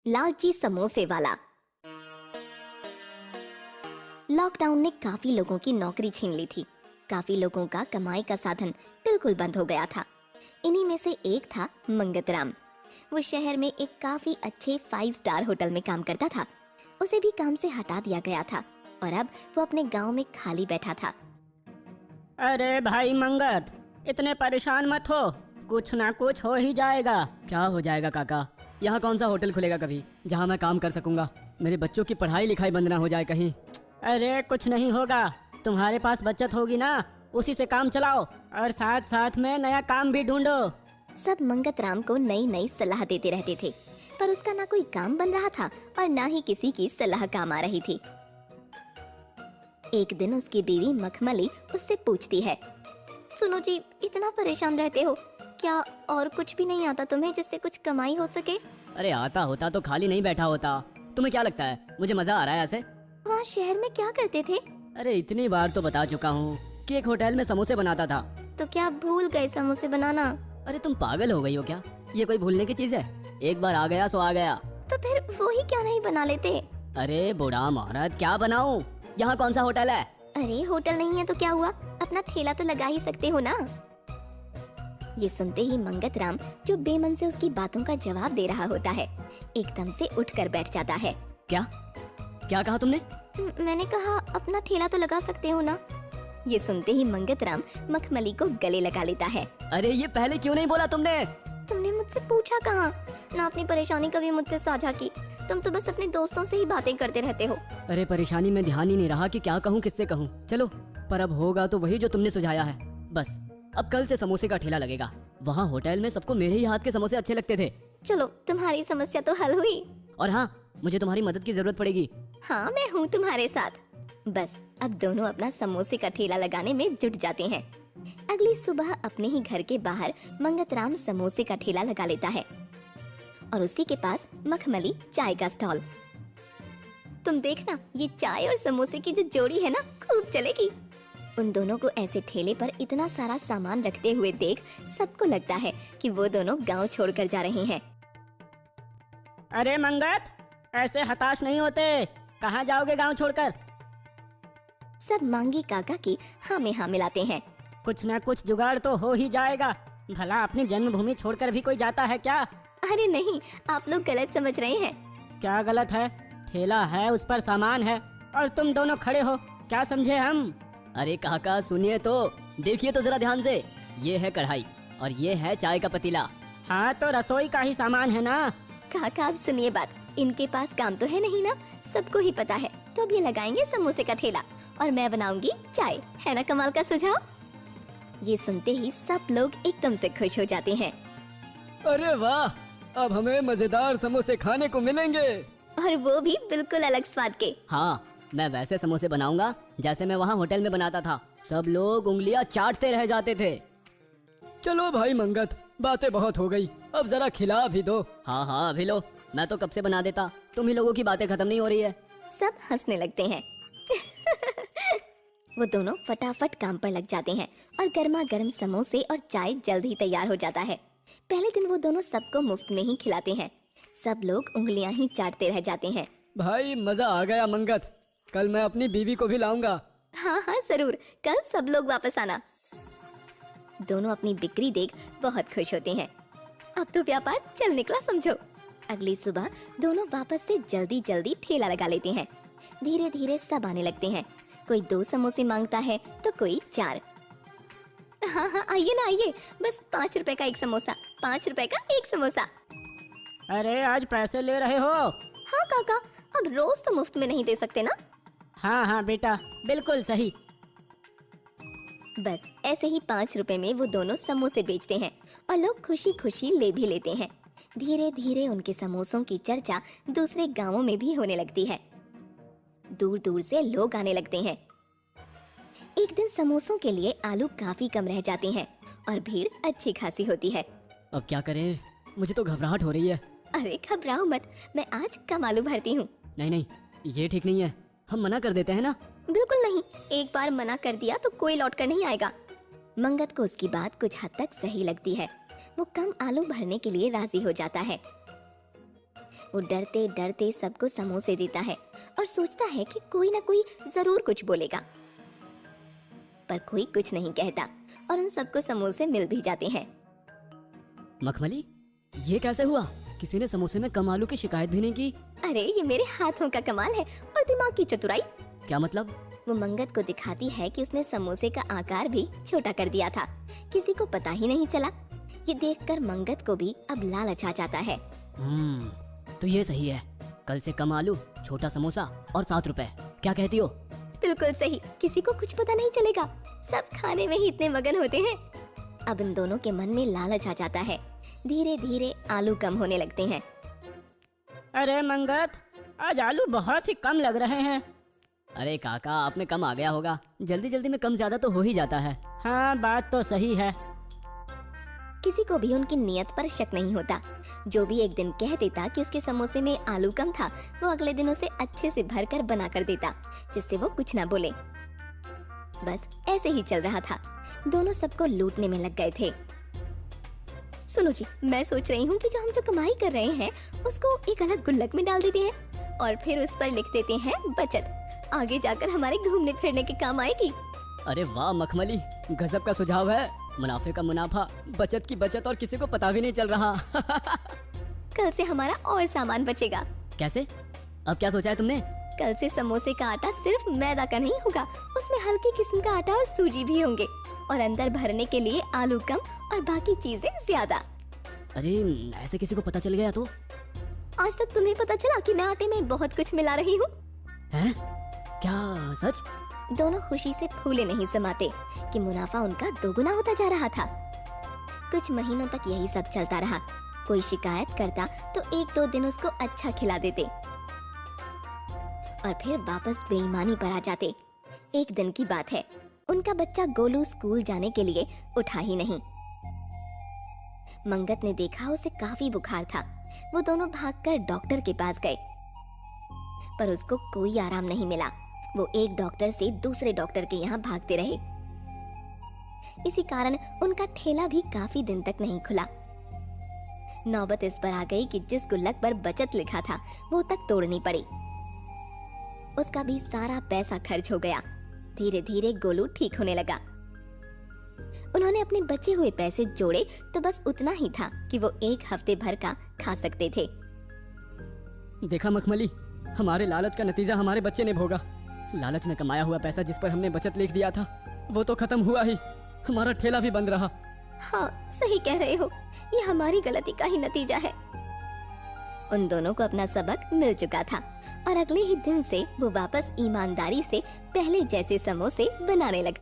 लालची समोसे वाला। लॉकडाउन ने काफी लोगों की नौकरी छीन ली थी। काफी लोगों का कमाई का साधन बिल्कुल बंद हो गया था। इन्हीं में से एक था मंगतराम। वो शहर में एक काफी अच्छे 5 स्टार होटल में काम करता था। उसे भी काम से हटा दिया गया था और अब वो अपने गांव में खाली बैठा था। अरे भाई मंगत, इतने परेशान मत हो, कुछ ना कुछ हो ही जाएगा। क्या हो जाएगा काका? यहाँ कौन सा होटल खुलेगा कभी जहाँ मैं काम कर सकूंगा? मेरे बच्चों की पढ़ाई लिखाई बंद ना हो जाए कहीं। अरे कुछ नहीं होगा, तुम्हारे पास बचत होगी ना, उसी से काम चलाओ और साथ साथ में नया काम भी ढूंढो। सब मंगतराम को नई नई सलाह देते रहते थे, पर उसका ना कोई काम बन रहा था और ना ही किसी की सलाह काम आ रही थी। एक दिन उसकी बीवी मखमली उससे पूछती है, सुनो जी, इतना परेशान रहते हो, क्या और कुछ भी नहीं आता तुम्हें जिससे कुछ कमाई हो सके? अरे आता होता तो खाली नहीं बैठा होता। तुम्हें क्या लगता है मुझे मजा आ रहा है ऐसे? वहाँ शहर में क्या करते थे? अरे इतनी बार तो बता चुका हूँ कि एक होटल में समोसे बनाता था। तो क्या भूल गए समोसे बनाना? अरे तुम पागल हो गई हो क्या? ये कोई भूलने की चीज है? एक बार आ गया सो आ गया। तो फिर वो ही क्यों नहीं बना लेते? अरे बूढ़ा महाराज, क्या बनाऊं? यहाँ कौन सा होटल है? अरे होटल नहीं है तो क्या हुआ, अपना ठेला तो लगा ही सकते हो ना। ये सुनते ही मंगतराम, जो बेमन से उसकी बातों का जवाब दे रहा होता है, एकदम से उठकर बैठ जाता है। क्या क्या कहा तुमने? मैंने कहा अपना ठेला तो लगा सकते हो ना। ये सुनते ही मंगतराम मखमली को गले लगा लेता है। अरे ये पहले क्यों नहीं बोला तुमने? तुमने मुझसे पूछा कहाँ, ना अपनी परेशानी कभी मुझसे साझा की। तुम तो बस अपने दोस्तों से ही बातें करते रहते हो। अरे परेशानी में ध्यान ही नहीं रहा कि क्या कहूँ किससे कहूँ। चलो, पर अब होगा तो वही जो तुमने सुझाया है। बस अब कल से समोसे का ठेला लगेगा। वहाँ होटल में सबको मेरे ही हाथ के समोसे अच्छे लगते थे। चलो, तुम्हारी समस्या तो हल हुई। और हाँ, मुझे तुम्हारी मदद की जरूरत पड़ेगी। हाँ, मैं हूँ तुम्हारे साथ। बस अब दोनों अपना समोसे का ठेला लगाने में जुट जाते हैं। अगली सुबह अपने ही घर के बाहर मंगतराम समोसे का ठेला लगा लेता है और उसी के पास मखमली चाय का स्टॉल। तुम देखना, ये चाय और समोसे की जो जोड़ी है ना, खूब चलेगी। उन दोनों को ऐसे ठेले पर इतना सारा सामान रखते हुए देख सबको लगता है कि वो दोनों गांव छोड़कर जा रहे हैं। अरे मंगत, ऐसे हताश नहीं होते, कहाँ जाओगे गांव छोड़कर? सब मांगी काका की हाँ में हाँ मिलाते हैं। कुछ ना कुछ जुगाड़ तो हो ही जाएगा। भला अपनी जन्मभूमि छोड़कर भी कोई जाता है क्या? अरे नहीं, आप लोग गलत समझ रहे हैं। क्या गलत है? ठेला है, उस पर सामान है और तुम दोनों खड़े हो, क्या समझे हम? अरे काका सुनिए तो, देखिए तो जरा ध्यान से। ये है कढ़ाई और ये है चाय का पतीला। हाँ तो रसोई का ही सामान है ना। काका आप सुनिए बात, इनके पास काम तो है नहीं ना, सबको ही पता है। तो अब ये लगाएंगे समोसे का ठेला और मैं बनाऊंगी चाय, है ना कमाल का सुझाव? ये सुनते ही सब लोग एकदम से खुश हो जाते हैं। अरे वाह, अब हमें मजेदार समोसे खाने को मिलेंगे। और वो भी बिल्कुल अलग स्वाद के। हाँ, मैं वैसे समोसे बनाऊंगा जैसे मैं वहाँ होटल में बनाता था। सब लोग उंगलियां चाटते रह जाते थे। चलो भाई मंगत, बातें बहुत हो गई, अब जरा खिला भी दो। हाँ हाँ अभी लो, मैं तो कब से बना देता, तुम ही लोगों की बातें खत्म नहीं हो रही है। सब हंसने लगते हैं। वो दोनों फटाफट काम पर लग जाते हैं और गर्मा गर्म समोसे और चाय जल्द ही तैयार हो जाता है। पहले दिन वो दोनों सबको मुफ्त में ही खिलाते हैं। सब लोग उंगलियां ही चाटते रह जाते हैं। भाई मजा आ गया मंगत, कल मैं अपनी बीवी को भी लाऊंगा। हाँ हाँ जरूर, कल सब लोग वापस आना। दोनों अपनी बिक्री देख बहुत खुश होते हैं। अब तो व्यापार चल निकला समझो। अगली सुबह दोनों वापस से जल्दी जल्दी ठेला लगा लेते हैं। धीरे धीरे सब आने लगते हैं। कोई 2 समोसे मांगता है तो कोई 4। हाँ हाँ आइए ना आइए, बस 5 रुपए का एक समोसा, 5 रुपए का एक समोसा। अरे आज पैसे ले रहे हो? हाँ काका, अब रोज तो मुफ्त में नहीं दे सकते ना। हाँ हाँ बेटा, बिल्कुल सही। बस ऐसे ही 5 रुपए में वो दोनों समोसे बेचते हैं और लोग खुशी खुशी ले भी लेते हैं। धीरे धीरे उनके समोसों की चर्चा दूसरे गांवों में भी होने लगती है। दूर दूर से लोग आने लगते हैं। एक दिन समोसों के लिए आलू काफी कम रह जाते हैं और भीड़ अच्छी खासी होती है। अब क्या करें, मुझे तो घबराहट हो रही है। अरे घबराओ मत, मैं आज कम आलू भरती हूँ। नहीं नहीं, ये ठीक नहीं है, हम मना कर देते हैं ना। बिल्कुल नहीं, एक बार मना कर दिया तो कोई लौट कर नहीं आएगा। मंगत को उसकी बात कुछ हद तक सही लगती है। वो कम आलू भरने के लिए राजी हो जाता है। वो डरते डरते सबको समोसे देता है और सोचता है कि कोई ना कोई जरूर कुछ बोलेगा, पर कोई कुछ नहीं कहता और उन सबको समोसे मिल भी जाते हैं। मखमली, ये कैसे हुआ? किसी ने समोसे में कम आलू की शिकायत भी नहीं की। अरे ये मेरे हाथों का कमाल है और दिमाग की चतुराई। क्या मतलब? वो मंगत को दिखाती है कि उसने समोसे का आकार भी छोटा कर दिया था, किसी को पता ही नहीं चला। ये देखकर मंगत को भी अब लालच आ जाता है। तो ये सही है। कल से कम आलू, छोटा समोसा और 7 रुपए। क्या कहती हो? बिल्कुल सही, किसी को कुछ पता नहीं चलेगा, सब खाने में ही इतने मगन होते हैं। अब इन दोनों के मन में लालच आ जाता है। धीरे धीरे आलू कम होने लगते हैं। अरे मंगत, आज आलू बहुत ही कम लग रहे हैं। अरे काका, आप में कम आ गया होगा। जल्दी जल्दी में कम ज्यादा तो हो ही जाता है। हाँ, बात तो सही है। किसी को भी उनकी नियत पर शक नहीं होता। जो भी एक दिन कह देता कि उसके समोसे में आलू कम था, वो अगले दिन उसे अच्छे से भरकर बना कर देता, जिससे वो कुछ ना बोले। बस ऐसे ही चल रहा था। दोनों सबको लूटने में लग गए थे। सुनो जी, मैं सोच रही हूँ कि जो हम कमाई कर रहे हैं उसको एक अलग गुल्लक में डाल देते हैं और फिर उस पर लिख देते हैं बचत। आगे जाकर हमारे घूमने फिरने के काम आएगी। अरे वाह मखमली, गजब का सुझाव है। मुनाफे का मुनाफा, बचत की बचत और किसी को पता भी नहीं चल रहा। कल से हमारा और सामान बचेगा। कैसे? अब क्या सोचा है तुमने? कल से समोसे का आटा सिर्फ मैदा का नहीं होगा, उसमें हल्की किस्म का आटा और सूजी भी होंगे और अंदर भरने के लिए आलू कम और बाकी चीजें ज्यादा। अरे ऐसे किसी को पता चल गया तो? आज तक तुम्हें पता चला कि मैं आटे में बहुत कुछ मिला रही हूँ। हैं? क्या सच? दोनों खुशी से फूले नहीं समाते कि मुनाफा उनका दोगुना होता जा रहा था। कुछ महीनों तक यही सब चलता रहा। कोई शिकायत करता तो 1-2 दिन उसको अच्छा खिला देते और फिर वापस बेईमानी पर आ जाते। एक दिन की बात है, उनका बच्चा गोलू स्कूल जाने के लिए उठा ही नहीं। मंगत ने देखा उसे काफी बुखार था। वो दोनों भागकर डॉक्टर के पास गए, पर उसको कोई आराम नहीं मिला। वो एक डॉक्टर से दूसरे डॉक्टर के यहाँ भागते रहे। इसी कारण उनका ठेला भी काफी दिन तक नहीं खुला। नौबत इस पर आ गई कि जिस गुल्लक पर बचत लिखा था वो तक तोड़नी पड़ी। उसका भी सारा पैसा खर्च हो गया। धीरे धीरे गोलू ठीक होने लगा। उन्होंने अपने बचे हुए पैसे जोड़े तो बस उतना ही था कि वो 1 हफ्ते भर का खा सकते थे। देखा मखमली, हमारे लालच का नतीजा हमारे बच्चे ने भोगा। लालच में कमाया हुआ पैसा जिस पर हमने बचत लिख दिया था वो तो खत्म हुआ ही, हमारा ठेला भी बंद रहा। हाँ, सही कह रहे हो, ये हमारी गलती का ही नतीजा है। उन दोनों को अपना सबक मिल चुका था और अगले ही दिन से वो वापस ईमानदारी से पहले जैसे समोसे बनाने लगते।